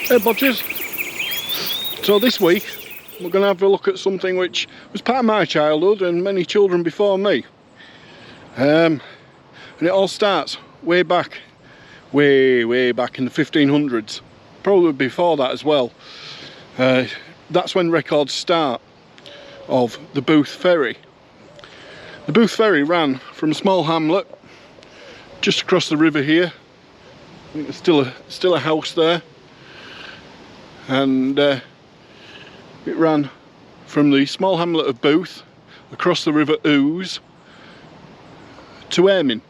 Hey Bodgers, so this week we're going to have a look at something which was part of my childhood and many children before me. And it all starts way back in the 1500s, probably before that as well. That's when records start of the Booth Ferry. The Booth Ferry ran from a small hamlet just across the river here. I think there's still a house there. And it ran from the small hamlet of Booth across the river Ouse to Ermine,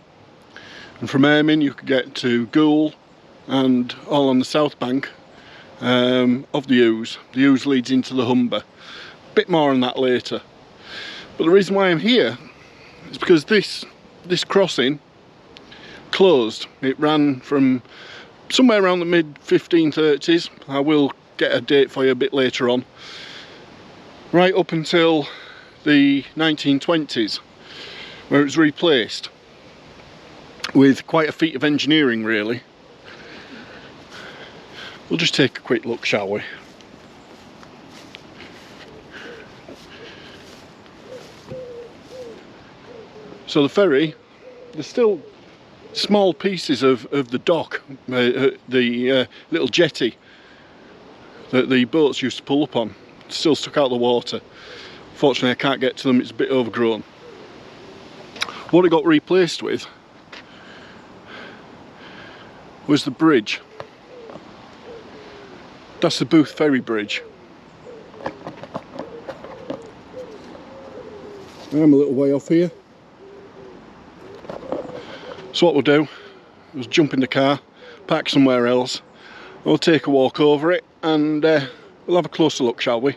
and from Ermine you could get to Goole and all on the south bank of the Ouse. The Ouse leads into the Humber. A bit more on that later. But the reason why I'm here is because this crossing closed. It ran from somewhere around the mid 1530s. I will get a date for you a bit later on, right up until the 1920s, where it was replaced with quite a feat of engineering, really. We'll just take a quick look, shall we? So the ferry, there's still small pieces of the dock, the little jetty that the boats used to pull up on, still stuck out of the water. Fortunately I can't get to them, it's a bit overgrown. What it got replaced with was the bridge. That's the Booth Ferry bridge. I'm a little way off here. So what we'll do is jump in the car, park somewhere else, we'll take a walk over it and we'll have a closer look, shall we?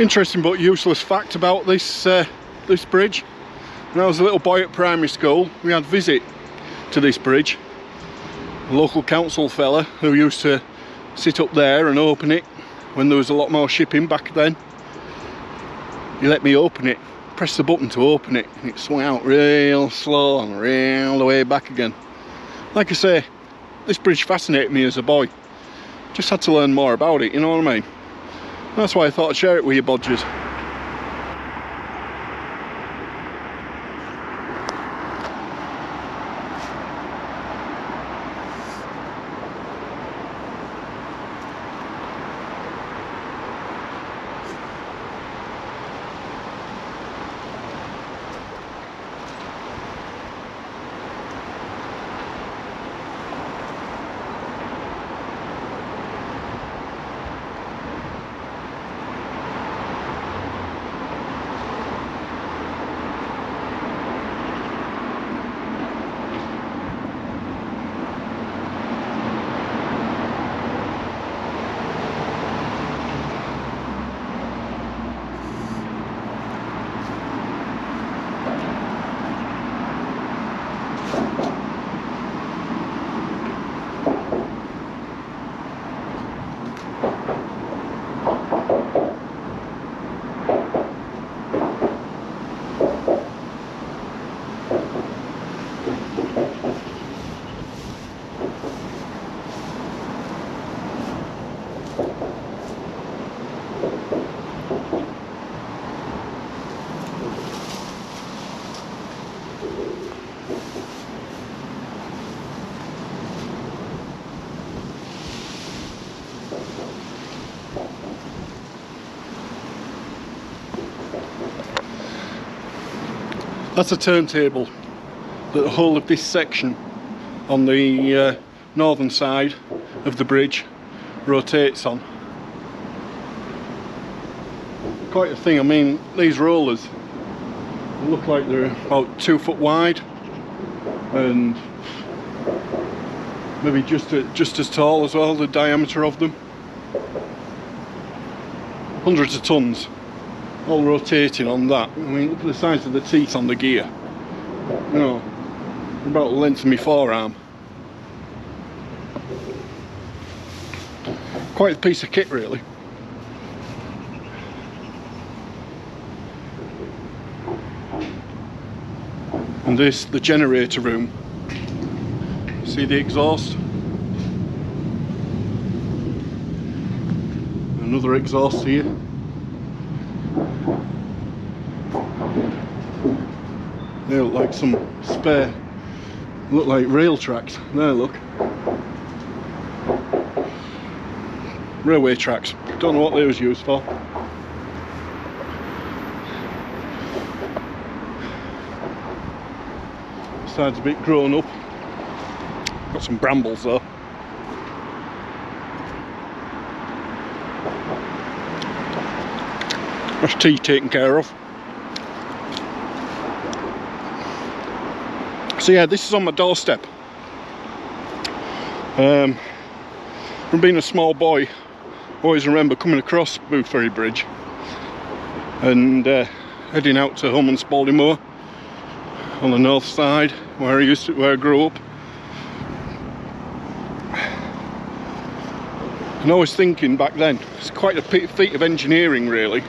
Interesting but useless fact about this this bridge. When I was a little boy at primary school, we had a visit to this bridge. A local council fella who used to sit up there and open it when there was a lot more shipping back then. He let me open it, press the button to open it, and it swung out real slow and real the way back again. Like I say, this bridge fascinated me as a boy. Just had to learn more about it, you know what I mean? That's why I thought I'd share it with you bodgers. That's a turntable that the whole of this section on the northern side of the bridge rotates on. Quite a thing. I mean, these rollers look like they're about 2 foot wide and maybe just as tall as well, the diameter of them. Hundreds of tons all rotating on that. I mean, look at the size of the teeth on the gear. You know, about the length of my forearm. Quite a piece of kit, really. And this, the generator room. See the exhaust? Another exhaust here. They look like some spare, look like rail tracks. There, look. railway tracks. Don't know what they was used for. The side's a bit grown up. Got some brambles though. That's tea taken care of. So yeah, this is on my doorstep. From being a small boy, I always remember coming across Boothferry Bridge and heading out to home and Spaldingmoor on the north side, where I grew up. And I was thinking back then, it's quite a feat of engineering, really.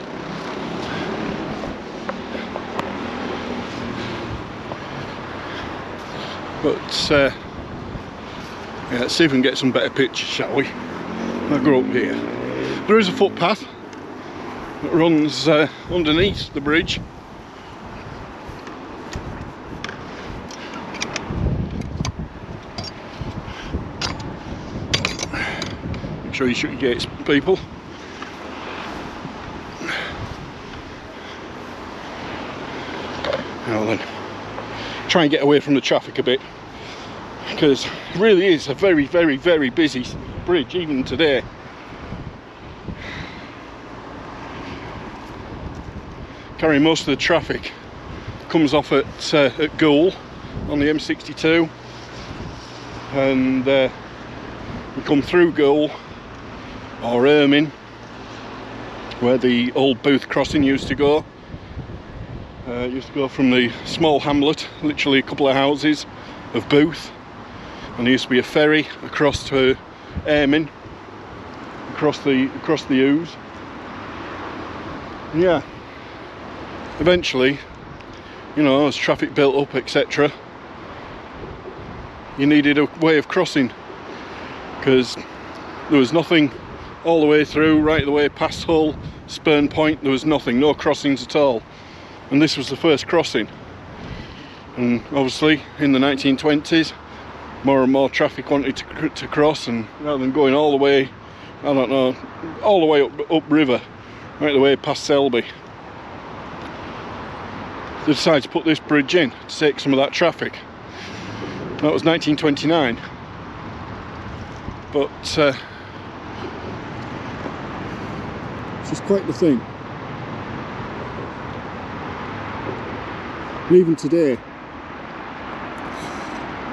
But yeah, let's see if we can get some better pictures, shall we? I grew up here. There is a footpath that runs underneath the bridge. Make sure you shut your gates, people. Now then, try and get away from the traffic a bit, because it really is a very, very, very busy bridge even today. Carrying most of the traffic comes off at Goole on the M62, and we come through Goole or Ermine, where the old Booth crossing used to go. It used to go from the small hamlet, literally a couple of houses, of Booth, and there used to be a ferry across to Ermine, across the Ouse. And yeah, eventually, you know, as traffic built up, etc., you needed a way of crossing, because there was nothing all the way through, right the way past Hull, Spurn Point. There was nothing, no crossings at all, and this was the first crossing. And obviously in the 1920s, more and more traffic wanted to cross, and rather than going all the way, I don't know, all the way up river, right the way past Selby, they decided to put this bridge in to take some of that traffic. That was 1929, but it's just quite the thing. And even today,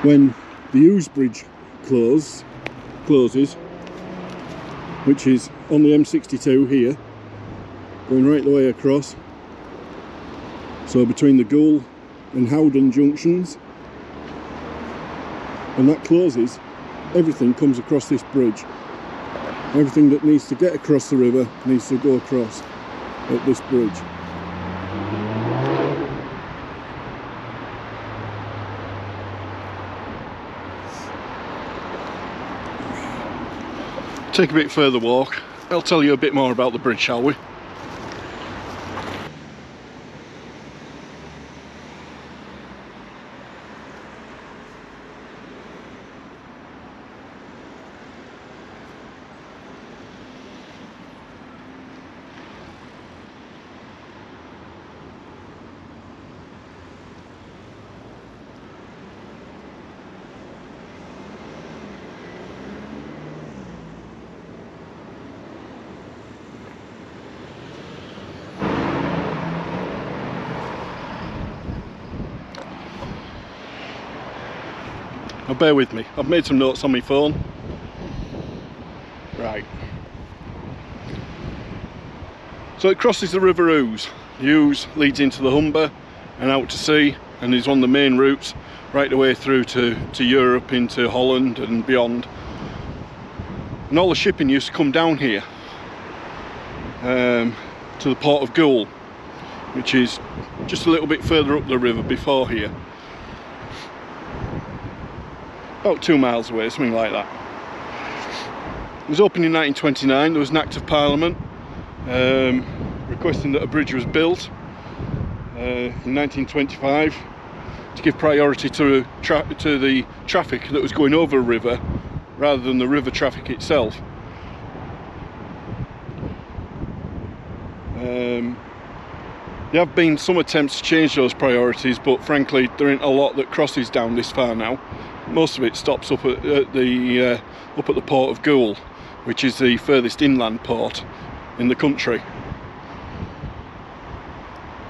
when the Ouse Bridge closes, which is on the M62 here, going right the way across, so between the Goole and Howden junctions, and that closes, everything comes across this bridge. Everything that needs to get across the river needs to go across at this bridge. Take a bit further walk. I'll tell you a bit more about the bridge, shall we? Now bear with me, I've made some notes on my phone. Right. So it crosses the River Ouse. The Ouse leads into the Humber and out to sea, and is one of the main routes right the way through to Europe, into Holland and beyond. And all the shipping used to come down here to the port of Goole, which is just a little bit further up the river before here. About 2 miles away, something like that. It was opened in 1929. There was an Act of Parliament requesting that a bridge was built in 1925 to give priority to the traffic that was going over a river rather than the river traffic itself. There have been some attempts to change those priorities, but frankly there ain't a lot that crosses down this far now. Most of it stops up at the port of Goole, which is the furthest inland port in the country.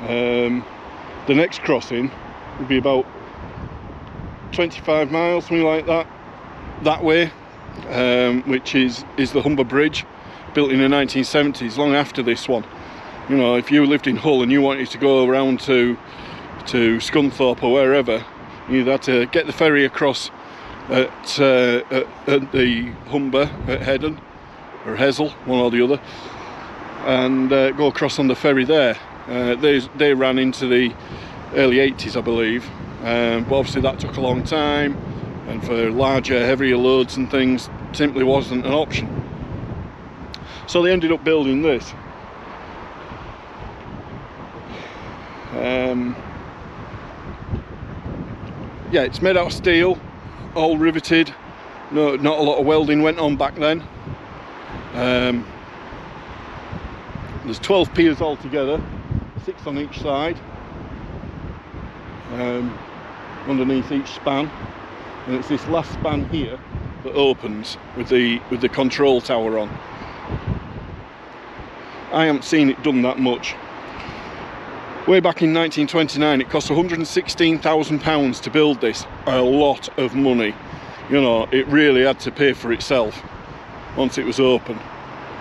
The next crossing would be about 25 miles, something like that way, which is the Humber Bridge, built in the 1970s, long after this one. You know, if you lived in Hull and you wanted to go around to Scunthorpe or wherever, you'd have to get the ferry across at the Humber at Heddon or Hessel, one or the other, and go across on the ferry there. They ran into the early 80s, I believe, but obviously that took a long time, and for larger, heavier loads and things, simply wasn't an option. So they ended up building this. Yeah, it's made out of steel, all riveted. No, not a lot of welding went on back then. There's 12 piers altogether, 6 on each side, underneath each span, and it's this last span here that opens with the control tower on. I haven't seen it done that much. Way back in 1929 it cost £116,000 to build this. A lot of money. You know, it really had to pay for itself once it was open.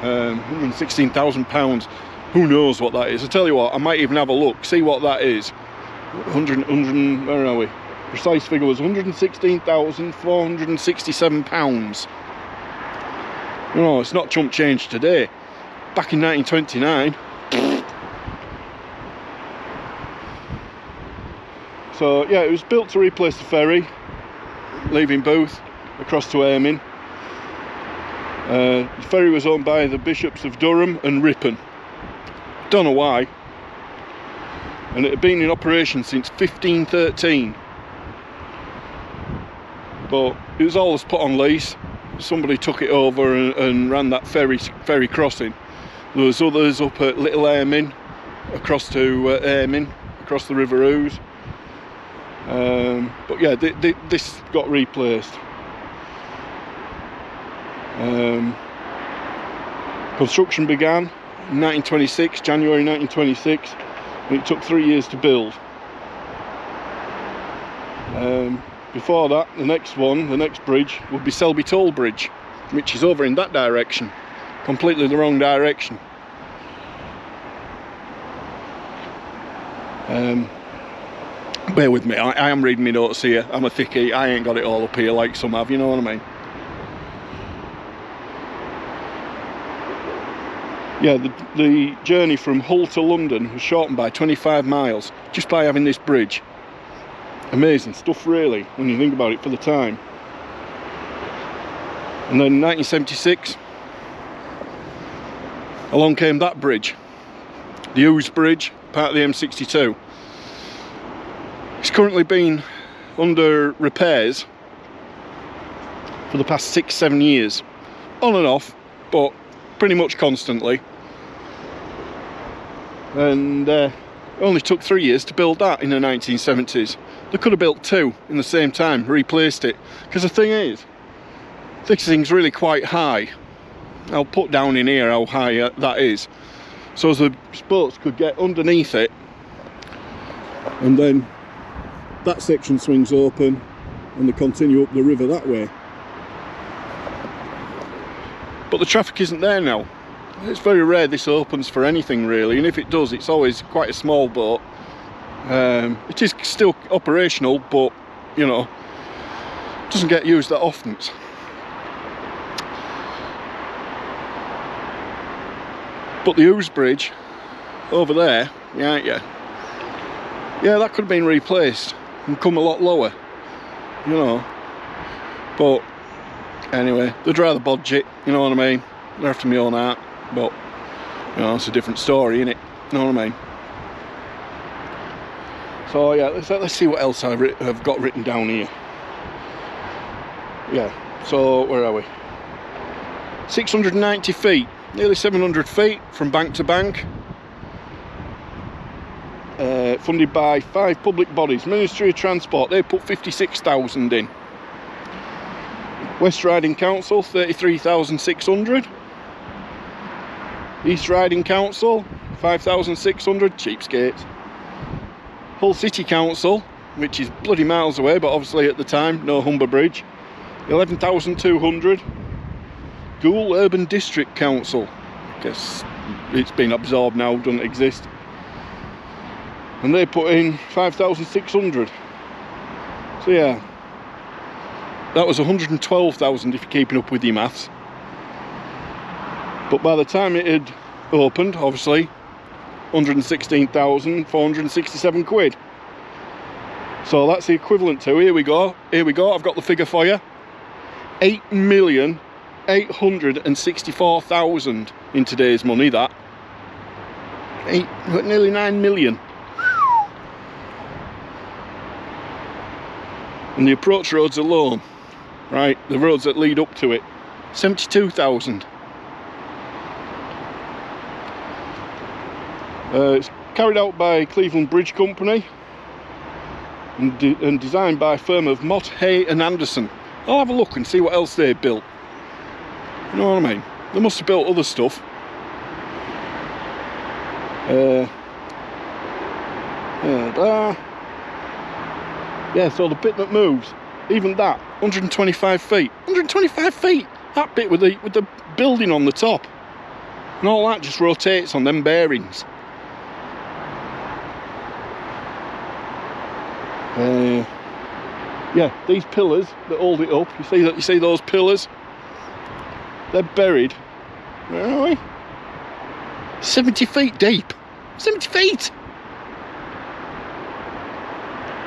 £116,000. Who knows what that is? I tell you what, I might even have a look, see what that is. Where are we? Precise figure was £116,467. You know, it's not chump change today. Back in 1929. So yeah, it was built to replace the ferry, leaving Booth across to Ermine. The ferry was owned by the Bishops of Durham and Ripon. Don't know why. And it had been in operation since 1513. But it was always put on lease. Somebody took it over and ran that ferry crossing. There was others up at Little Ermine, across to Ermine, across the River Ouse. But yeah, this got replaced. Construction began in 1926, January 1926, and it took 3 years to build. Before that, the next bridge would be Selby Toll Bridge, which is over in that direction, completely the wrong direction. Bear with me, I am reading my notes here. I'm a thickie, I ain't got it all up here like some have, you know what I mean? Yeah, the journey from Hull to London was shortened by 25 miles just by having this bridge. Amazing stuff really, when you think about it for the time. And then in 1976, along came that bridge, the Ouse Bridge, part of the M62. It's currently been under repairs for the past 6-7 years, on and off, but pretty much constantly. And only took 3 years to build that in the 1970s. They could have built 2 in the same time, replaced it. Because the thing is, this thing's really quite high. I'll put down in here how high that is. So the boats could get underneath it, and then that section swings open and they continue up the river that way. But the traffic isn't there now. It's very rare this opens for anything really, and if it does, it's always quite a small boat. It is still operational, but you know, doesn't get used that often. But the Ouse Bridge over there, yeah, that could have been replaced and come a lot lower, you know. But anyway, they'd rather bodge it, you know what I mean? They're after my own art, but you know, it's a different story, innit? You know what I mean? So yeah, let's see what else I've got written down here. Yeah, so where are we? 690 feet, nearly 700 feet from bank to bank. funded by 5 public bodies. Ministry of Transport, they put 56,000 in. West Riding Council, 33,600. East Riding Council, 5,600, cheapskates. Hull City Council, which is bloody miles away, but obviously at the time, no Humber Bridge, 11,200. Goole Urban District Council, I guess it's been absorbed now, doesn't exist. And they put in 5,600. So yeah, that was 112,000 if you're keeping up with your maths. But by the time it had opened, obviously, 116,467 quid. So that's the equivalent to, here we go, I've got the figure for you, 8,864,000 in today's money, that. Nearly 9 million. And the approach roads alone, right, the roads that lead up to it, 72,000. It's carried out by Cleveland Bridge Company and designed by a firm of Mott, Hay and Anderson. I'll have a look and see what else they've built. You know what I mean? They must have built other stuff. Yeah, so the bit that moves, even that, 125 feet. 125 feet! That bit with the building on the top. And all that just rotates on them bearings. Yeah, these pillars that hold it up, you see those pillars? They're buried, where are we? 70 feet deep. 70 feet!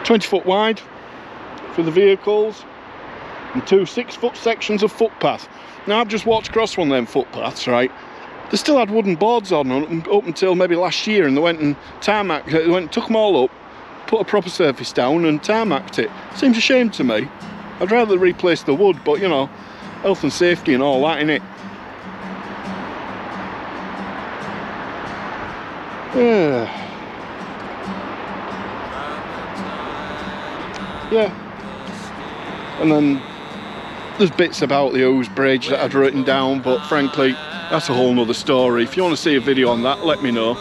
20 foot wide for the vehicles and 2 6-foot sections of footpath. Now I've just walked across one of them footpaths, right? They still had wooden boards on up until maybe last year, and they went and took them all up, put a proper surface down and tarmacked it. Seems a shame to me. I'd rather replace the wood, but you know, health and safety and all that, innit? Yeah. And then there's bits about the Ouse Bridge that I'd written down, but frankly, that's a whole nother story. If you want to see a video on that, let me know.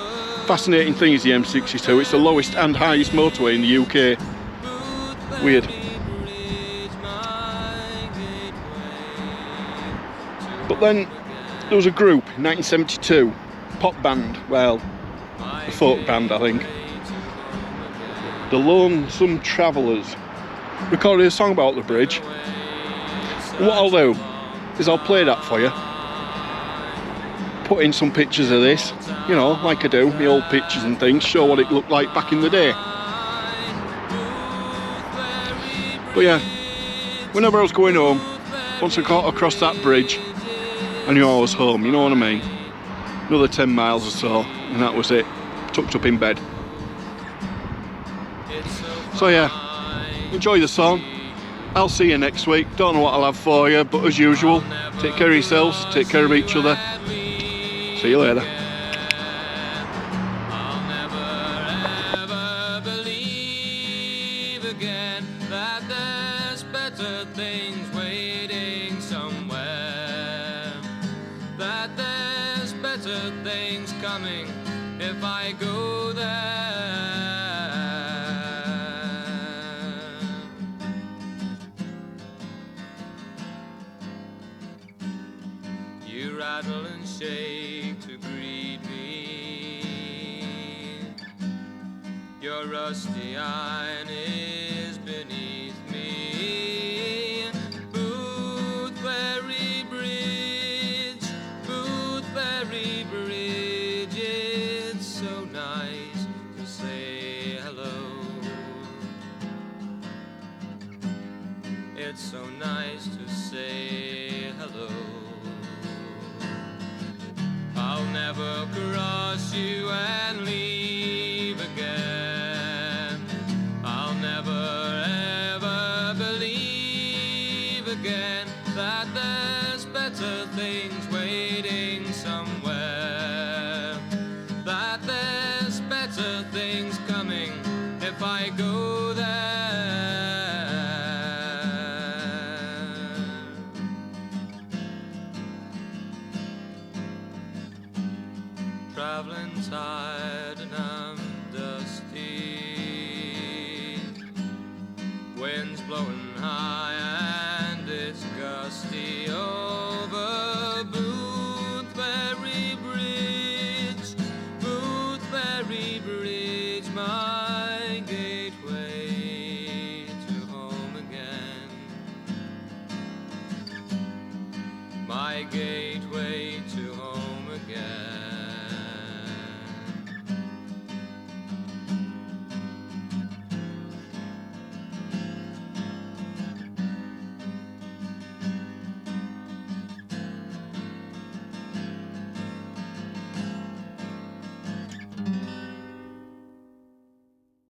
Fascinating thing is the M62. It's the lowest and highest motorway in the UK. Weird. But then there was a group in 1972, pop band, well, a folk band I think, the Lonesome Travellers, recorded a song about the bridge. And what I'll do is I'll play that for you, put in some pictures of this, you know, like I do, the old pictures and things, show what it looked like back in the day. But yeah, whenever I was going home, once I got across that bridge, I knew I was home, you know what I mean? Another 10 miles or so, and that was it, tucked up in bed. So yeah, enjoy the song. I'll see you next week. Don't know what I'll have for you, but as usual, take care of yourselves, take care of each other. See you later. I'll never ever believe again that there's better things waiting somewhere, that there's better things coming if I go there. You rattle and shake to greet me. Your rusty iron is beneath me. Boothferry Bridge, Boothferry Bridge. It's so nice to say hello. It's so nice to say hello. I'll never cross you and leave again. I'll never ever believe again that there's better things waiting somewhere, that there's better things coming tired and I'm dusty. Wind's blowing high and it's gusty over Boothferry Bridge. Boothferry Bridge, my gateway to home again. My gateway to home again.